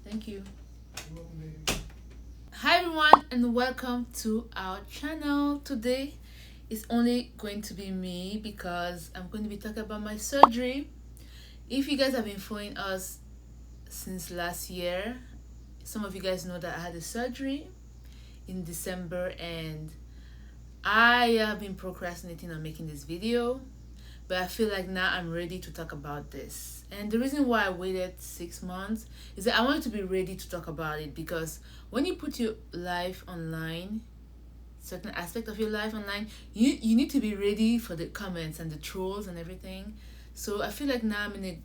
Thank you. Hi everyone and welcome to our channel. Today is only going to be me because I'm going to be talking about my surgery. If you guys have been following us since last year, some of you guys know that I had a surgery in December and I have been procrastinating on making this video, but I feel like now I'm ready to talk about this. And the reason why I waited 6 months is that I wanted to be ready to talk about it, because when you put your life online, certain aspect of your life online, you need to be ready for the comments and the trolls and everything. So I feel like now I'm in a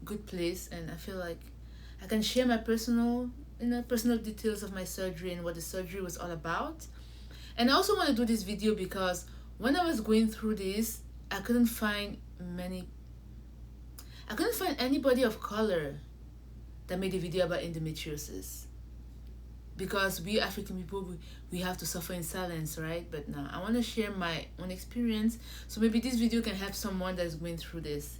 good place and I feel like I can share my personal details of my surgery and what the surgery was all about. And I also want to do this video because when I was going through this, I couldn't find anybody of color that made a video about endometriosis, because we African people, we have to suffer in silence, right? But now I want to share my own experience, so maybe this video can help someone that's going through this,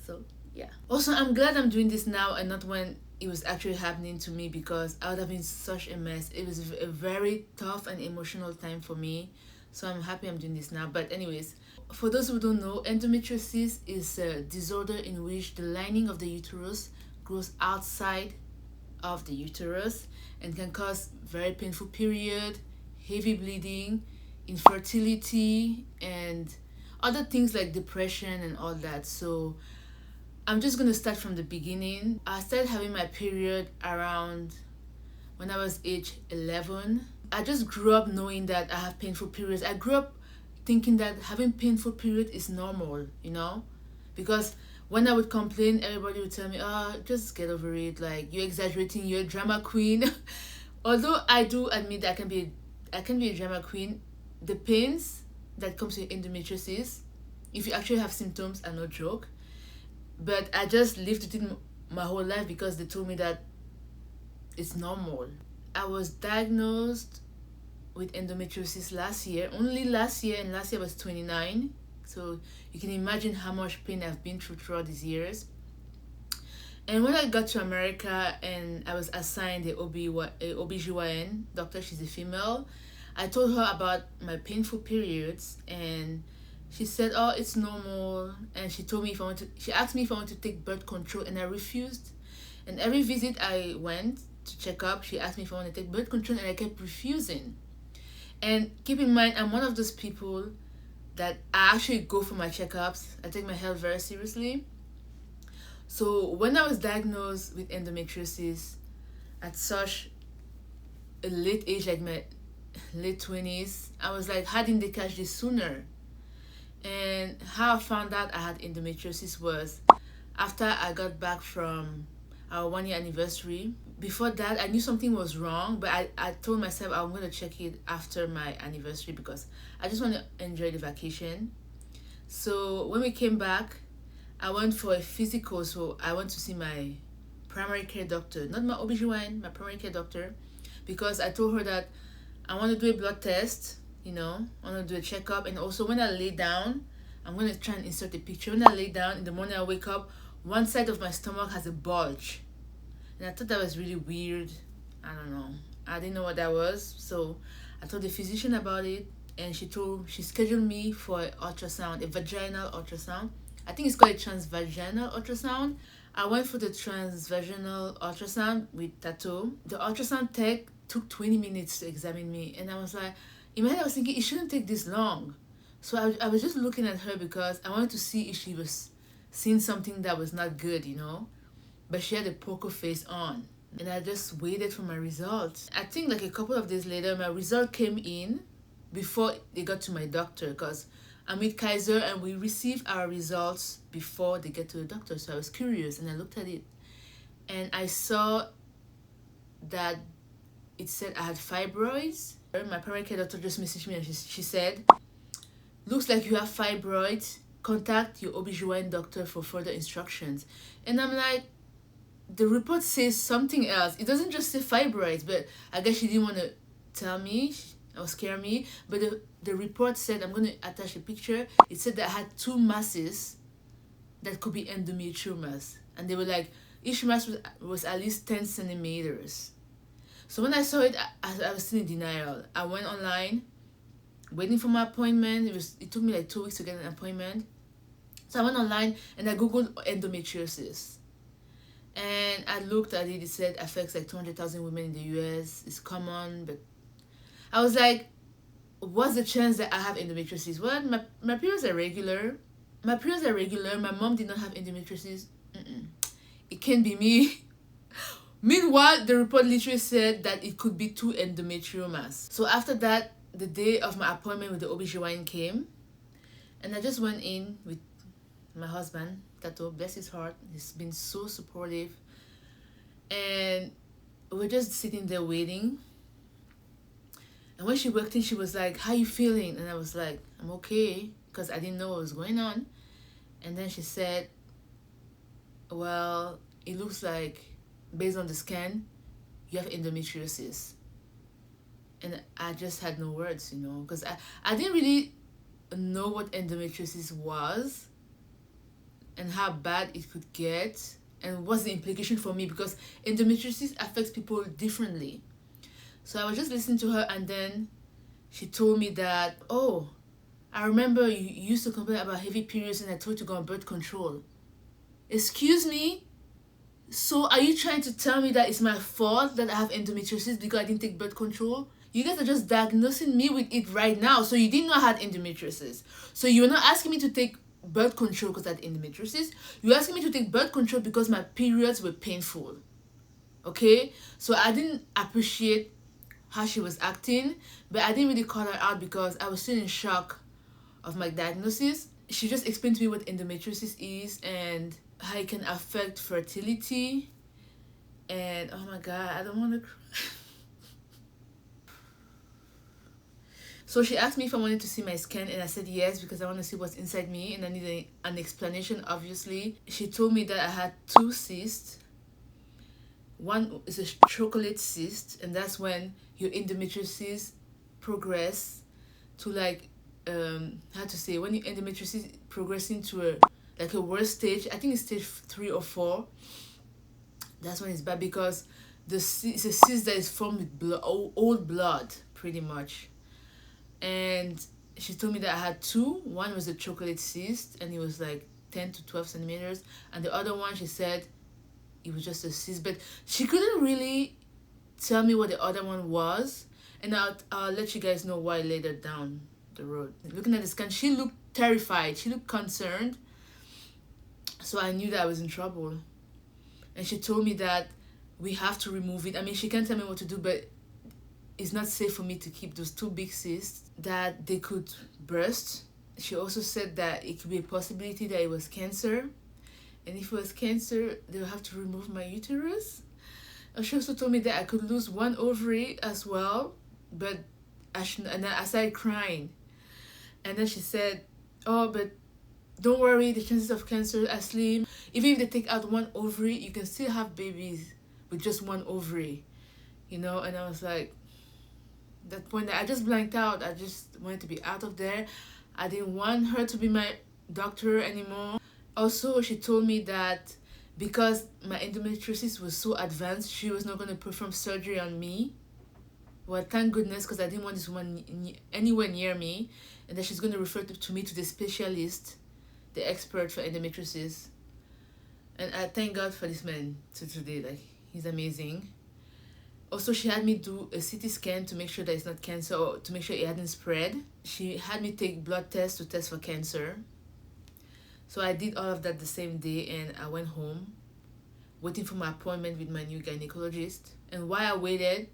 so yeah. Also, I'm glad I'm doing this now and not when it was actually happening to me, because I would have been such a mess. It was a very tough and emotional time for me, so I'm happy I'm doing this now. But anyways, for those who don't know, endometriosis is a disorder in which the lining of the uterus grows outside of the uterus and can cause very painful period, heavy bleeding, infertility, and other things like depression and all that. So I'm just going to start from the beginning. I started having my period around when I was age 11. I just grew up knowing that I have painful periods. I grew up thinking that having painful period is normal, because when I would complain, everybody would tell me, oh, just get over it, like, you're exaggerating, you're a drama queen. Although I do admit that I can be a drama queen, the pains that comes with endometriosis, if you actually have symptoms, are no joke. But I just lived with it my whole life because they told me that it's normal. I was diagnosed with endometriosis last year, only last year, and last year I was 29. So you can imagine how much pain I've been through throughout these years. And when I got to America and I was assigned a OBGYN doctor, she's a female, I told her about my painful periods and she said, oh, it's normal. And she told me she asked me if I want to take birth control, and I refused. And every visit I went to check up, she asked me if I want to take birth control, and I kept refusing. And keep in mind, I'm one of those people that I actually go for my checkups. I take my health very seriously. So when I was diagnosed with endometriosis at such a late age, like my late 20s, I was like, how didn't they catch this sooner? And how I found out I had endometriosis was after I got back from our 1-year anniversary. Before that, I knew something was wrong, but I told myself I'm going to check it after my anniversary because I just want to enjoy the vacation. So when we came back, I went for a physical. So I went to see my primary care doctor, not my OBGYN, my primary care doctor, because I told her that I want to do a blood test, I want to do a checkup. And also when I lay down, I'm going to try and insert a picture. When I lay down in the morning, I wake up, one side of my stomach has a bulge. And I thought that was really weird. I don't know. I didn't know what that was. So I told the physician about it, and she scheduled me for an ultrasound, a vaginal ultrasound. I think it's called a transvaginal ultrasound. I went for the transvaginal ultrasound with Tattoo. The ultrasound tech took 20 minutes to examine me. And I was like, in my head I was thinking, it shouldn't take this long. So I was just looking at her because I wanted to see if she was seeing something that was not good, But she had a poker face on. And I just waited for my results. I think like a couple of days later, my result came in before they got to my doctor, because I'm with Kaiser and we receive our results before they get to the doctor. So I was curious and I looked at it. And I saw that it said I had fibroids. My primary care doctor just messaged me and she said, looks like you have fibroids. Contact your OBGYN doctor for further instructions. And I'm like, the report says something else. It doesn't just say fibroids, but I guess she didn't want to tell me or scare me. But the report said, I'm going to attach a picture. It said that I had 2 masses that could be endometriomas. And they were like, Each mass was at least 10 centimeters. So when I saw it, I was still in denial. I went online, waiting for my appointment. It took me like 2 weeks to get an appointment. So I went online and I googled endometriosis. And I looked at it. It said affects like 200,000 women in the US. It's common, but I was like, what's the chance that I have endometriosis? Well, my periods are regular. My mom did not have endometriosis. It can't be me. Meanwhile, the report literally said that it could be 2 endometriomas. So after that, the day of my appointment with the OBGYN came, and I just went in with my husband, Tato, bless his heart. He's been so supportive. And we're just sitting there waiting. And when she walked in, she was like, how you feeling? And I was like, I'm okay, because I didn't know what was going on. And then she said, well, it looks like, based on the scan, you have endometriosis. And I just had no words, because I didn't really know what endometriosis was and how bad it could get and what's the implication for me, because endometriosis affects people differently. So I was just listening to her, and then she told me that, oh, I remember you used to complain about heavy periods and I told you to go on birth control. Excuse me? So are you trying to tell me that it's my fault that I have endometriosis because I didn't take birth control? You guys are just diagnosing me with it right now. So you didn't know I had endometriosis. So you're not asking me to take birth control because I had endometriosis. You're asking me to take birth control because my periods were painful. Okay? So I didn't appreciate how she was acting, but I didn't really call her out because I was still in shock of my diagnosis. She just explained to me what endometriosis is and how it can affect fertility. And oh my god, I don't want to cry. So she asked me if I wanted to see my scan, and I said yes, because I want to see what's inside me and I need an explanation, obviously. She told me that I had 2 cysts. One is a chocolate cyst, and that's when your endometriosis progress to like how to say, when your endometriosis progressing to a worse stage. I think it's stage 3 or 4. That's when it's bad, because it's a cyst that is formed with blood, old blood, pretty much. And she told me that I had 2. One was a chocolate cyst, and it was like 10 to 12 centimeters, and the other one, she said it was just a cyst, but she couldn't really tell me what the other one was. And I'll let you guys know why later down the road. Looking at the scan, she looked terrified, she looked concerned, so I knew that I was in trouble. And she told me that we have to remove it. I mean, she can't tell me what to do, but it's not safe for me to keep those 2 big cysts, that they could burst. She also said that it could be a possibility that it was cancer, and if it was cancer, they'll have to remove my uterus. And she also told me that I could lose 1 ovary as well, but and I started crying. And then she said, oh, but don't worry, the chances of cancer are slim. Even if they take out 1 ovary, you can still have babies with just 1 ovary, And I was like, that point, I just blanked out. I just wanted to be out of there. I didn't want her to be my doctor anymore. Also, she told me that because my endometriosis was so advanced, she was not going to perform surgery on me. Well, thank goodness, because I didn't want this woman anywhere near me. And that she's going to refer to me to the specialist, the expert for endometriosis. And I thank God for this man today. Like, he's amazing. Also, she had me do a CT scan to make sure that it's not cancer, or to make sure it hadn't spread. She had me take blood tests to test for cancer. So I did all of that the same day, and I went home, waiting for my appointment with my new gynecologist. And while I waited,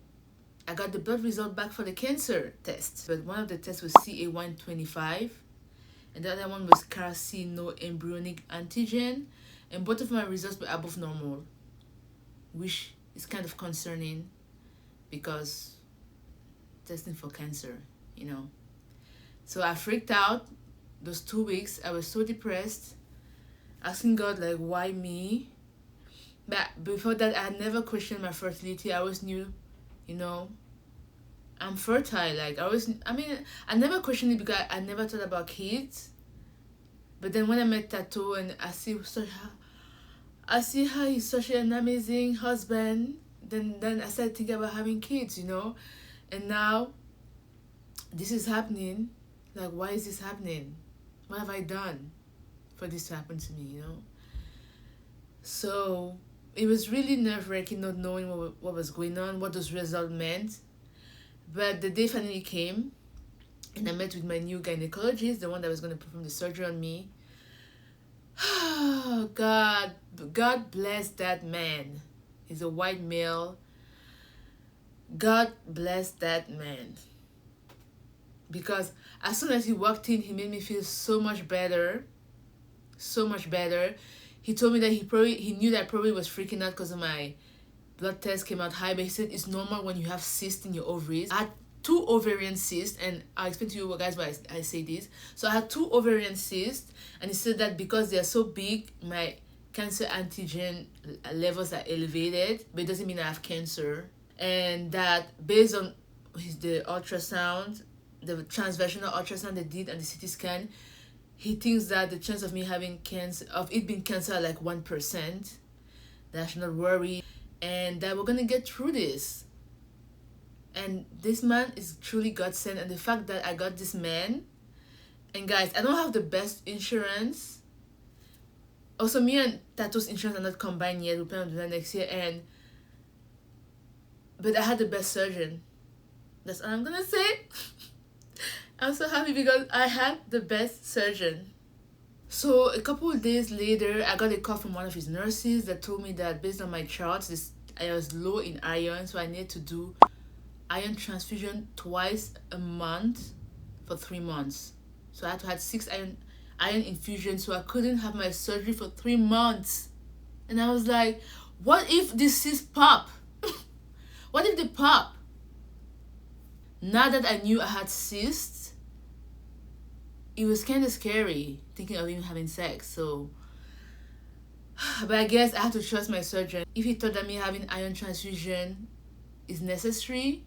I got the blood result back for the cancer test. But one of the tests was CA125, and the other one was carcinoembryonic antigen. And both of my results were above normal, which is kind of concerning, because testing for cancer, So I freaked out. Those 2 weeks, I was so depressed, asking God, like, why me? But before that, I had never questioned my fertility. I always knew, I'm fertile. Like, I never questioned it because I never thought about kids. But then when I met Tato and I see I see how he's such an amazing husband. Then I started thinking about having kids, you know. And now this is happening. Like, why is this happening? What have I done for this to happen to me, you know? So it was really nerve-wracking not knowing what was going on, what those results meant. But the day finally came, and I met with my new gynecologist, the one that was going to perform the surgery on me. God bless that man. He's a white male. God bless that man. Because as soon as he walked in, he made me feel so much better. So much better. He told me that he knew that I probably was freaking out because of my blood test came out high, but he said it's normal when you have cysts in your ovaries. I had 2 ovarian cysts, and I'll explain to you guys why I say this. So I had 2 ovarian cysts, and he said that because they are so big, my cancer antigen levels are elevated, but it doesn't mean I have cancer. And that based on the ultrasound, the transvaginal ultrasound they did and the CT scan, he thinks that the chance of me having cancer, of it being cancer, are like 1%. That I should not worry, and that we're gonna get through this. And this man is truly God sent, and the fact that I got this man, and guys, I don't have the best insurance. Also, me and Tato's insurance are not combined yet. We plan on doing that next year, but I had the best surgeon. That's all I'm gonna say. I'm so happy because I had the best surgeon. So a couple of days later, I got a call from one of his nurses that told me that based on my charts, I was low in iron, so I needed to do iron transfusion twice a month for 3 months. So I had to have 6 iron infusions, so I couldn't have my surgery for 3 months. And I was like, what if this cysts pop? What if they pop? Now that I knew I had cysts, it was kind of scary thinking of even having sex. So, but I guess I had to trust my surgeon. If he thought that me having iron transfusion is necessary,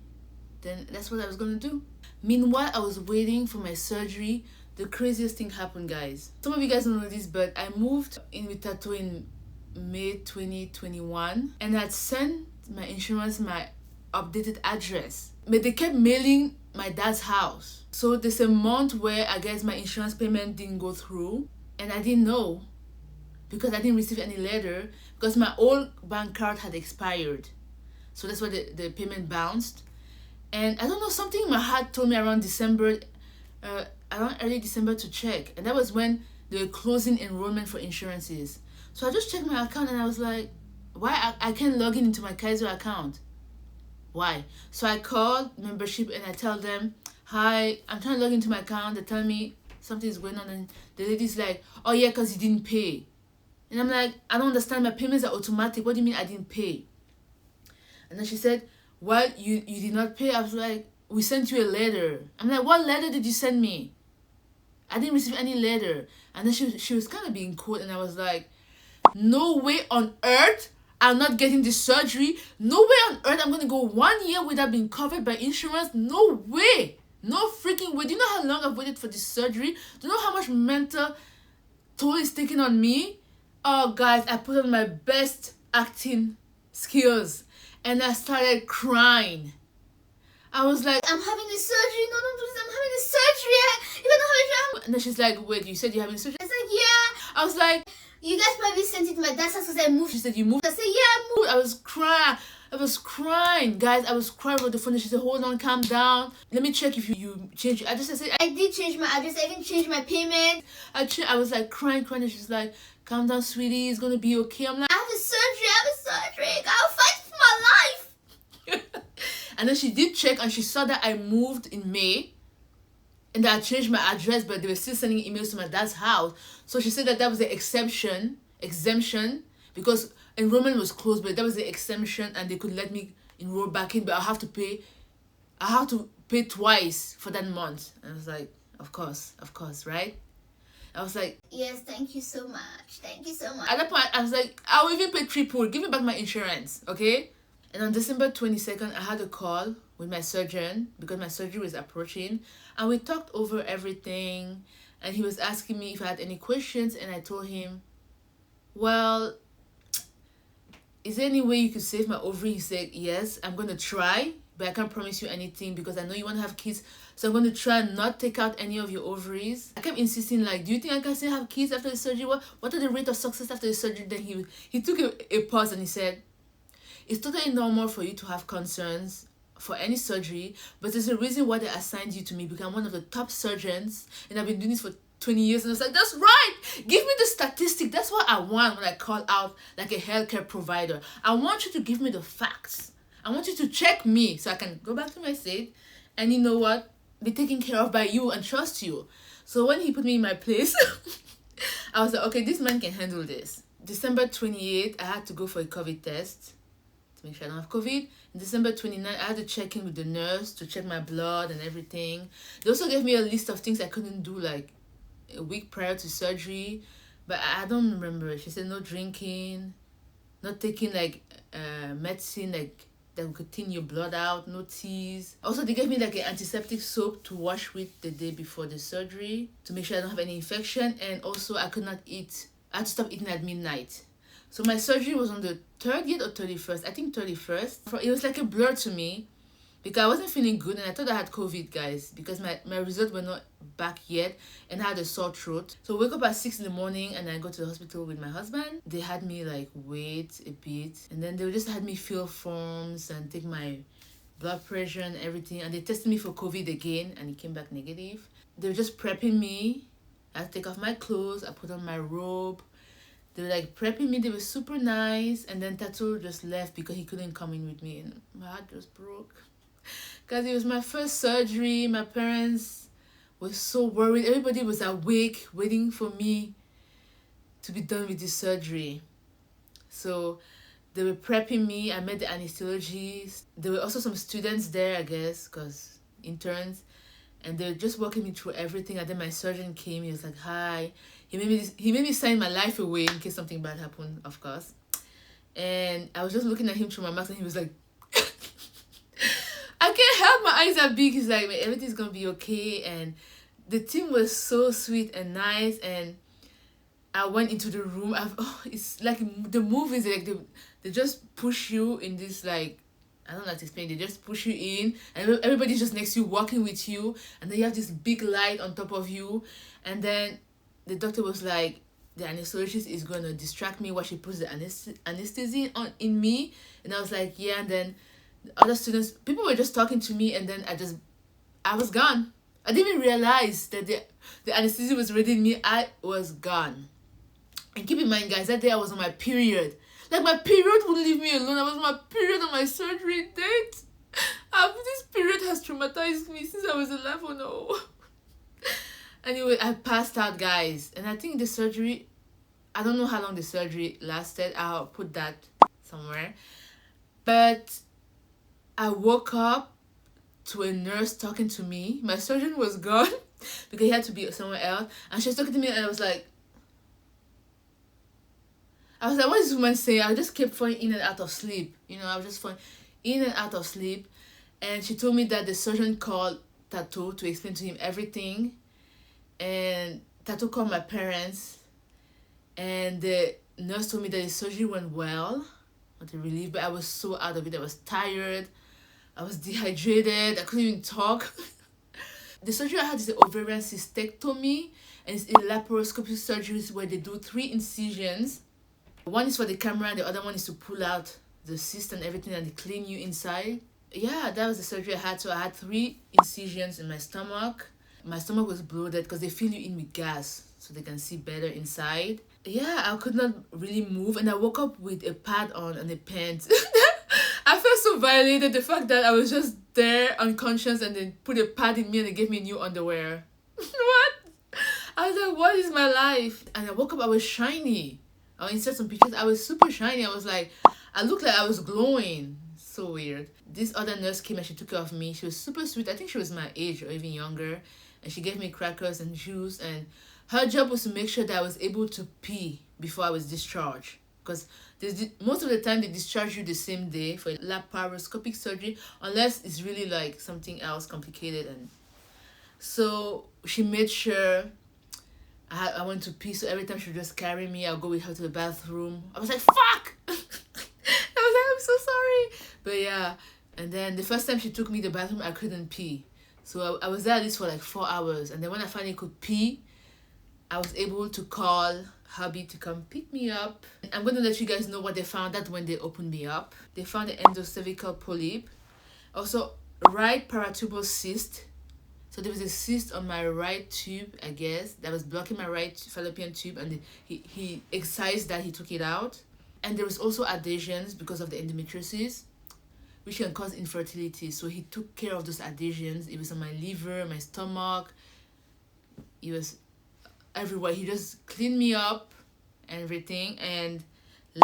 then that's what I was gonna do. Meanwhile, I was waiting for my surgery. The craziest thing happened, guys. Some of you guys don't know this, but I moved in with Tato in May 2021, and I'd sent my insurance my updated address, but they kept mailing my dad's house. So there's a month where I guess my insurance payment didn't go through, and I didn't know because I didn't receive any letter because my old bank card had expired. So that's why the payment bounced. And I don't know, something in my heart told me around December, around early December, to check. And that was when they were closing enrollment for insurances. So I just checked my account and I was like, why I can't log in into my Kaiser account? Why? So I called membership and I tell them, hi, I'm trying to log into my account. They tell me something is going on, and the lady's like, oh yeah, because you didn't pay. And I'm like, I don't understand, my payments are automatic. What do you mean I didn't pay? And then she said, well, you did not pay. I was like, we sent you a letter. I'm like, what letter did you send me? I didn't receive any letter. And then she was kind of being cool, and I was like, no way on earth I'm not getting this surgery. No way on earth I'm going to go 1 year without being covered by insurance. No way. No freaking way. Do you know how long I've waited for this surgery? Do you know how much mental toll it's taking on me? Oh, guys, I put on my best acting skills, and I started crying. I was like, I'm having a surgery. No, don't do this. I'm having a surgery. You don't have a. And then she's like, wait, you said you're having a surgery? I said, yeah. I was like, you guys probably sent it to my dad's house because I moved. She said, you moved? I said, yeah, I moved. I was crying. Guys, I was crying over the phone. She said, hold on, calm down. Let me check if you changed your address. I said, I did change my address. I even changed my payment. I was like crying. And she's like, calm down, sweetie. It's going to be okay. I'm like, I have a surgery. I'll fight for my life. And then she did check and she saw that I moved in May. And I changed my address, but they were still sending emails to my dad's house. So she said that was the exemption, because enrollment was closed, but that was the exemption, and they could let me enroll back in, but I have to pay twice for that month. And I was like, of course, right? I was like, yes, thank you so much. At that point, I was like, I'll even pay triple. Give me back my insurance, okay? And on December 22nd, I had a call with my surgeon because my surgery was approaching, and we talked over everything, and he was asking me if I had any questions, and I told him, well, is there any way you could save my ovary? He said, yes, I'm going to try, but I can't promise you anything because I know you want to have kids. So I'm going to try not take out any of your ovaries. I kept insisting, like, do you think I can still have kids after the surgery? What are the rate of success after the surgery? Then he took a pause and he said, it's totally normal for you to have concerns for any surgery, but there's a reason why they assigned you to me, because I'm one of the top surgeons and I've been doing this for 20 years. And I was like, that's right, give me the statistic. That's what I want when I call out like a healthcare provider. I want you to give me the facts. I want you to check me so I can go back to my state and, you know what, be taken care of by you and trust you. So when he put me in my place, I was like, okay, this man can handle this. December 28th, I had to go for a COVID test to make sure I don't have COVID. December 29th, I had to check in with the nurse to check my blood and everything. They also gave me a list of things I couldn't do like a week prior to surgery, but I don't remember. She said no drinking, not taking like medicine like that could thin your blood out, no teas. Also, they gave me like an antiseptic soap to wash with the day before the surgery to make sure I don't have any infection. And also, I could not eat. I had to stop eating at midnight. So my surgery was on the 30th or 31st. I think 31st. It was like a blur to me because I wasn't feeling good and I thought I had COVID, guys, because my results were not back yet and I had a sore throat. So I wake up at 6 in the morning and I go to the hospital with my husband. They had me like wait a bit and then they just had me fill forms and take my blood pressure and everything, and they tested me for COVID again and it came back negative. They were just prepping me. I had to take off my clothes, I put on my robe. They were like prepping me, they were super nice, and then Tattoo just left because he couldn't come in with me and my heart just broke. Because it was my first surgery. My parents were so worried. Everybody was awake waiting for me to be done with this surgery. So they were prepping me. I met the anesthesiologist. There were also some students there, I guess, because interns. And they were just walking me through everything. And then my surgeon came. He was like, hi. He made me sign my life away in case something bad happened, of course. And I was just looking at him through my mask and he was like, I can't help, my eyes are big. He's like, everything's gonna be okay. And the team was so sweet and nice. And I went into the room. It's like the movies, like they just push you in this, like, I don't know how to explain. They just push you in and everybody's just next to you, walking with you. And then you have this big light on top of you. And then the doctor was like, the anesthesiologist is going to distract me while she puts the anesthesia in me. And I was like, yeah. And then the other students, people were just talking to me, and then I was gone. I didn't even realize that the anesthesia was reading me. I was gone. And keep in mind, guys, that day I was on my period. Like, my period wouldn't leave me alone. I was on my period on my surgery date. This period has traumatized me since I was 11. Oh. Anyway, I passed out, guys. And I think the surgery, I don't know how long the surgery lasted. I'll put that somewhere. But I woke up to a nurse talking to me. My surgeon was gone because he had to be somewhere else. And she was talking to me and I was like, what is this woman saying? I just kept falling in and out of sleep. I was just falling in and out of sleep. And she told me that the surgeon called Tattoo to explain to him everything. And Tattoo called my parents. And the nurse told me that the surgery went well. What a relief. But I was so out of it. I was tired. I was dehydrated. I couldn't even talk. The surgery I had is an ovarian cystectomy. And it's a laparoscopic surgery where they do 3 incisions. One is for the camera, and the other one is to pull out the cyst and everything, and they clean you inside. Yeah, that was the surgery I had. So I had 3 incisions in my stomach. My stomach was bloated because they fill you in with gas so they can see better inside. Yeah, I could not really move, and I woke up with a pad on and a pants. I felt so violated, the fact that I was just there unconscious and they put a pad in me and they gave me new underwear. What? I was like, what is my life? And I woke up, I was shiny. I'll insert some pictures. I was super shiny. I was like, I looked like I was glowing. So weird. This other nurse came and she took care of me. She was super sweet. I think she was my age or even younger. And she gave me crackers and juice. And her job was to make sure that I was able to pee before I was discharged. Because most of the time they discharge you the same day for laparoscopic surgery. Unless it's really like something else complicated. And so she made sure I went to pee, so every time she would just carry me, I'll go with her to the bathroom. I was like, fuck! so sorry. But yeah, and then the first time she took me to the bathroom, I couldn't pee. So I was there at least for like 4 hours. And then when I finally could pee, I was able to call hubby to come pick me up. I'm going to let you guys know what they found out when they opened me up. They found an endocervical polyp. Also, right paratubal cyst. So there was a cyst on my right tube, I guess, that was blocking my right fallopian tube, and he excised that, he took it out. And there was also adhesions because of the endometriosis, which can cause infertility. So he took care of those adhesions. It was on my liver, my stomach. It was everywhere. He just cleaned me up and everything, and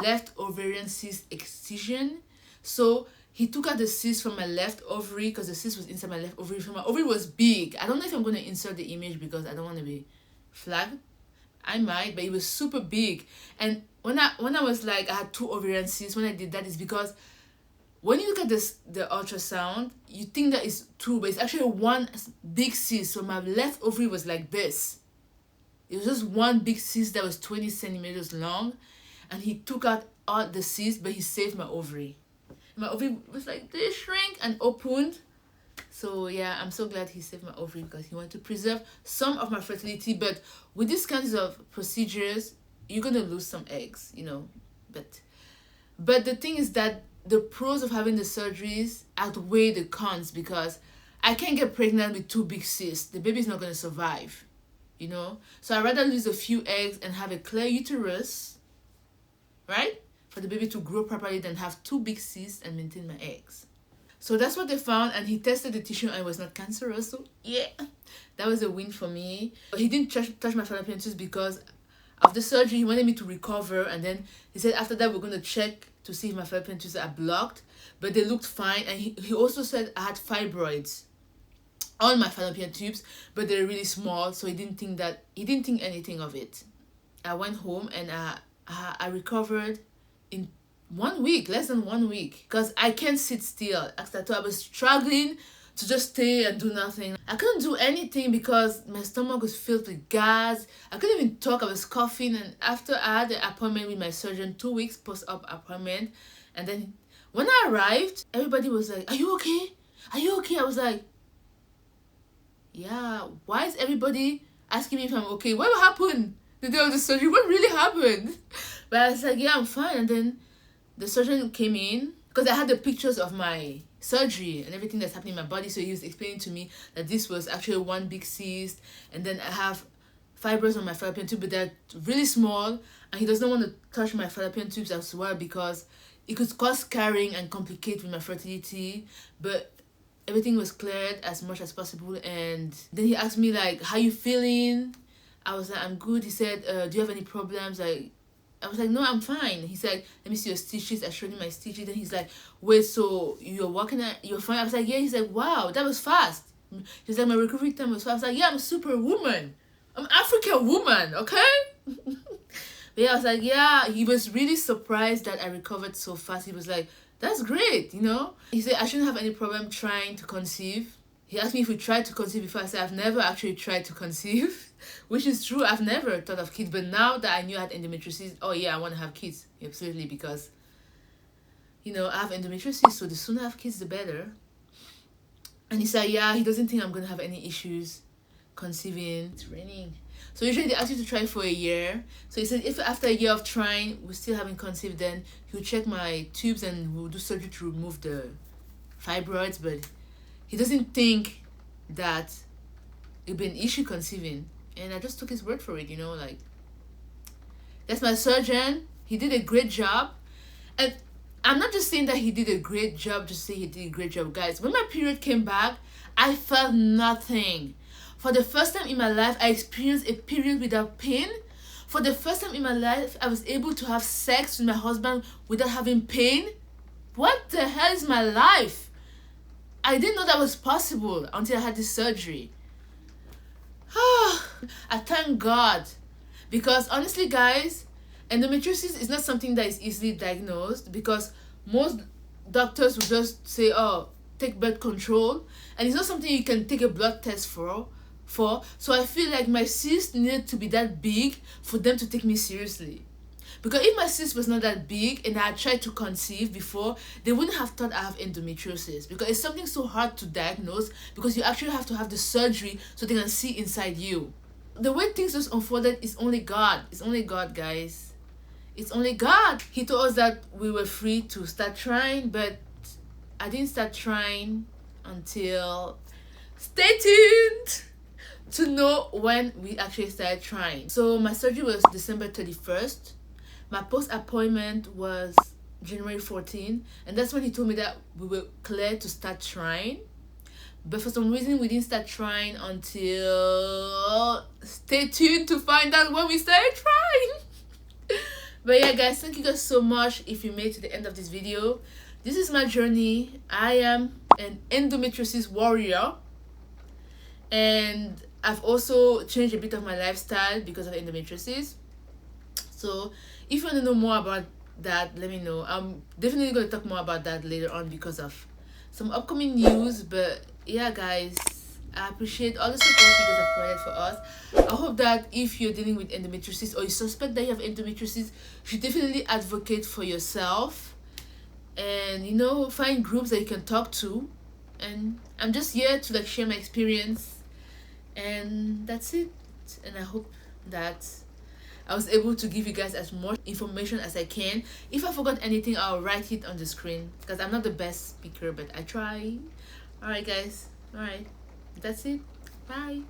left ovarian cyst excision. So he took out the cyst from my left ovary, because the cyst was inside my left ovary. So my ovary was big. I don't know if I'm going to insert the image because I don't want to be flagged. I might, but it was super big. And when I was like, I had 2 ovarian cysts, when I did that, is because when you look at the ultrasound, you think that it's 2, but it's actually one big cyst. So my left ovary was like this. It was just one big cyst that was 20 centimeters long. And he took out all the cysts, but he saved my ovary. My ovary was like this, shrink and opened. So yeah, I'm so glad he saved my ovary, because he wanted to preserve some of my fertility. But with these kinds of procedures, you're gonna lose some eggs, you know. But the thing is that the pros of having the surgeries outweigh the cons, because I can't get pregnant with 2 big cysts. The baby's not gonna survive, you know. So I'd rather lose a few eggs and have a clear uterus, right, for the baby to grow properly, than have 2 big cysts and maintain my eggs. So that's what they found, and he tested the tissue and it was not cancerous. So yeah, that was a win for me. But he didn't touch my fallopian tubes because of the surgery. He wanted me to recover, and then he said after that we're going to check to see if my fallopian tubes are blocked. But they looked fine, and he also said I had fibroids on my fallopian tubes, but they're really small, so he didn't think anything of it. I went home and I recovered in 1 week, less than 1 week, because I can't sit still. I was struggling to just stay and do nothing. I couldn't do anything because my stomach was filled with gas. I couldn't even talk. I was coughing. And after I had the appointment with my surgeon, 2 weeks post-op appointment, and then when I arrived, everybody was like, "Are you okay? Are you okay?" I was like, "Yeah." Why is everybody asking me if I'm okay? What happened the day of the surgery? What really happened? But I was like, "Yeah, I'm fine." And then the surgeon came in, because I had the pictures of my surgery and everything that's happening in my body. So he was explaining to me that this was actually one big cyst, and then I have fibroids on my fallopian tube, but they're really small, and he does not want to touch my fallopian tubes as well because it could cause scarring and complicate with my fertility. But everything was cleared as much as possible. And then he asked me like, "How you feeling?" I was like, "I'm good." He said, "Do you have any problems?" I was like, "No, I'm fine." He said, "Let me see your stitches." I showed him my stitches. Then he's like, "Wait, so you're fine?" I was like, "Yeah." He's like, "Wow, that was fast." He's like, "My recovery time was fast." I was like, "Yeah, I'm a superwoman. I'm African woman, okay?" But yeah, I was like, yeah. He was really surprised that I recovered so fast. He was like, "That's great, you know?" He said I shouldn't have any problem trying to conceive. He asked me if we tried to conceive before. I said I've never actually tried to conceive, which is true. I've never thought of kids. But now that I knew I had endometriosis, oh yeah, I want to have kids. Absolutely, because, you know, I have endometriosis, so the sooner I have kids, the better. And he said, yeah, he doesn't think I'm going to have any issues conceiving. It's raining. So usually they ask you to try for a year. So he said if after a year of trying we still haven't conceived, then he'll check my tubes and we'll do surgery to remove the fibroids. But he doesn't think that it'll be an issue conceiving. And I just took his word for it, you know, like, that's my surgeon. He did a great job. And I'm not just saying that he did a great job, just say he did a great job. Guys, when my period came back, I felt nothing. For the first time in my life, I experienced a period without pain. For the first time in my life, I was able to have sex with my husband without having pain. What the hell is my life? I didn't know that was possible until I had this surgery. I thank God. Because honestly, guys, endometriosis is not something that is easily diagnosed, because most doctors will just say, oh, take birth control. And it's not something you can take a blood test for. So I feel like my cyst needed to be that big for them to take me seriously. Because if my cyst was not that big and I had tried to conceive before, they wouldn't have thought I have endometriosis, because it's something so hard to diagnose, because you actually have to have the surgery so they can see inside you. The way things just unfolded is only God. It's only God, guys. It's only God. He told us that we were free to start trying, but I didn't start trying until... Stay tuned to know when we actually started trying. So my surgery was December 31st. My post appointment was January 14th, and that's when he told me that we were clear to start trying. But for some reason we didn't start trying until... Stay tuned to find out when we started trying. But yeah, guys, thank you guys so much if you made it to the end of this video. This is my journey. I am an endometriosis warrior, and I've also changed a bit of my lifestyle because of endometriosis. So if you want to know more about that, let me know. I'm definitely going to talk more about that later on because of some upcoming news. But yeah, guys, I appreciate all the support you guys have provided for us. I hope that if you're dealing with endometriosis or you suspect that you have endometriosis, you should definitely advocate for yourself, and you know, find groups that you can talk to. And I'm just here to like share my experience, and that's it. And I hope that I was able to give you guys as much information as I can. If I forgot anything, I'll write it on the screen, because I'm not the best speaker, but I try. Alright, guys. Alright. That's it. Bye.